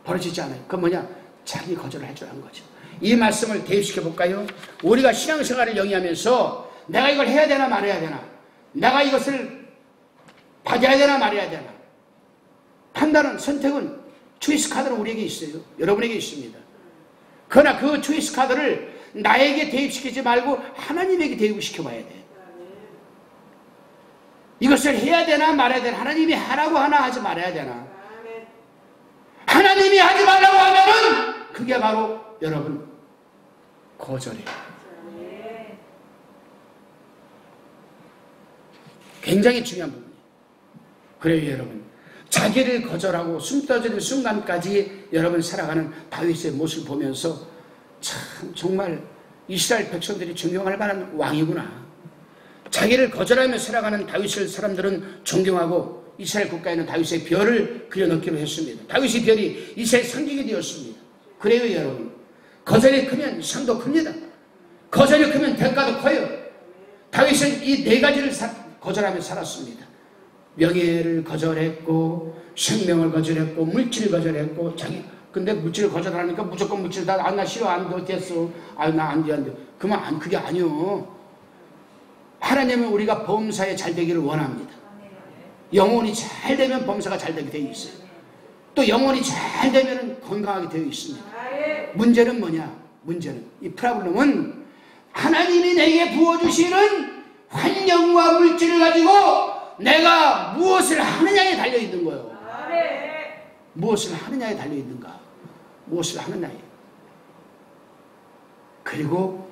벌어지지 않아요. 그건 뭐냐? 자기 거절을 할 줄 아는 거죠. 이 말씀을 대입시켜 볼까요? 우리가 신앙생활을 영위하면서 내가 이걸 해야 되나 말아야 되나, 내가 이것을 받아야 되나 말아야 되나, 판단은, 선택은 초이스 카드는 우리에게 있어요. 여러분에게 있습니다. 그러나 그 초이스 카드를 나에게 대입시키지 말고 하나님에게 대입을 시켜봐야 돼. 이것을 해야 되나 말아야 되나, 하나님이 하라고 하나 하지 말아야 되나. 하나님이 하지 말라고 하면은 그게 바로 여러분 거절이에요. 굉장히 중요한 부분이에요. 그래요 여러분, 자기를 거절하고 숨 떠지는 순간까지 여러분 살아가는 다윗의 모습을 보면서 참 정말 이스라엘 백성들이 존경할 만한 왕이구나. 자기를 거절하며 살아가는 다윗을 사람들은 존경하고 이스라엘 국가에는 다윗의 별을 그려넣기로 했습니다. 다윗의 별이 이스라엘 상징이 되었습니다. 그래요 여러분, 거절이 크면 상도 큽니다. 거절이 크면 대가도 커요. 다윗은 이 네 가지를 거절하며 살았습니다. 명예를 거절했고, 생명을 거절했고, 물질을 거절했고, 근데 물질을 거절하니까 무조건 물질 다, 나 싫어, 안 돼, 됐어. 나 안 돼, 안 돼. 그만, 그게 아니요. 하나님은 우리가 범사에 잘 되기를 원합니다. 영혼이 잘 되면 범사가 잘 되게 되어 있어요. 또 영혼이 잘 되면 건강하게 되어 있습니다. 문제는 뭐냐? 문제는, 이 프라블럼은 하나님이 내게 부어주시는 환경과 물질을 가지고 내가 무엇을 하느냐에 달려있는 거예요. 무엇을 하느냐에 달려있는가? 무엇을 하느냐에. 그리고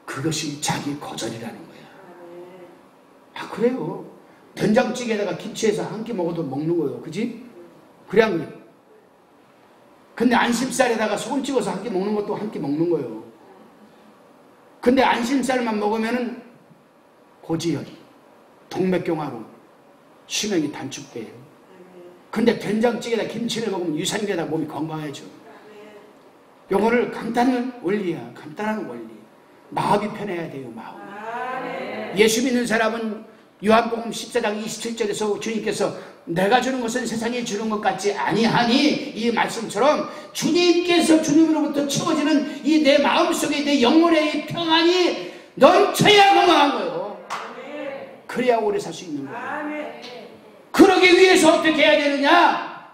그것이 자기 거절이라는 거야. 아 그래요. 된장찌개에다가 김치해서 한 끼 먹어도 먹는 거예요. 그지? 그래 안 그래? 근데 안심살에다가 소금 찍어서 한 끼 먹는 것도 한 끼 먹는 거예요. 근데 안심살만 먹으면은 고지혈이, 동맥경화로 수명이 단축돼요. 근데 된장찌개에다 김치를 먹으면 유산균에다 몸이 건강해져. 요거를 간단한 원리야. 간단한 원리. 마음이 편해야 돼요. 마음. 예수 믿는 사람은 요한복음 14장 27절에서 주님께서 내가 주는 것은 세상에 주는 것 같지 아니하니, 이 말씀처럼 주님께서 주님으로부터 채워지는 이 내 마음속에 내 영혼의 이 평안이 넘쳐야 건강한 거예요. 그래야 오래 살 수 있는 거예요. 그러기 위해서 어떻게 해야 되느냐?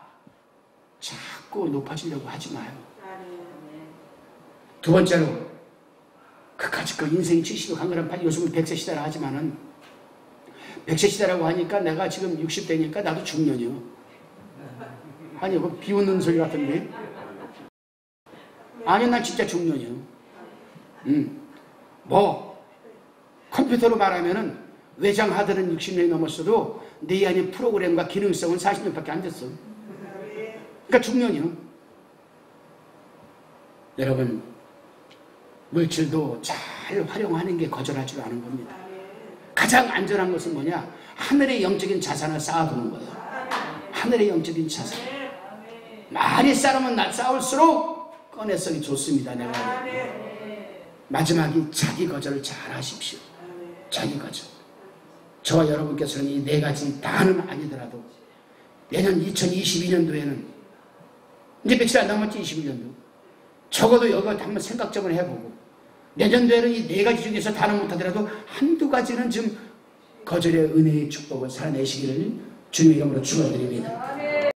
자꾸 높아지려고 하지 마요. 두 번째로, 그까짓 거 인생이 70도 강건한 요즘은 100세 시대라 하지만은, 100세 시대라고 하니까 내가 지금 60대니까 나도 중년이요. 아니, 그 비웃는 소리 같은데. 아니, 난 진짜 중년이요. 뭐, 컴퓨터로 말하면은 외장 하드는 60년이 넘었어도 내 안의 프로그램과 기능성은 40년밖에 안 됐어. 그러니까 중년이요. 여러분, 물질도 잘 활용하는 게 거절할 줄 아는 겁니다. 가장 안전한 것은 뭐냐? 하늘의 영적인 자산을 쌓아두는 거예요. 하늘의 영적인 자산. 많이 쌓으면 쌓을수록 꺼내성이 좋습니다. 내가. 마지막이 자기 거절을 잘 하십시오. 자기 거절. 저와 여러분께서는 이 네 가지 다는 아니더라도 내년 2022년도에는 이제 며칠 안 남았지. 21년도. 적어도 여기 한번 생각 좀 해보고, 내년도에는 이 네 가지 중에서 다는 못하더라도 한두 가지는 좀 거절의 은혜의 축복을 살아내시기를 주님의 이름으로 축원드립니다.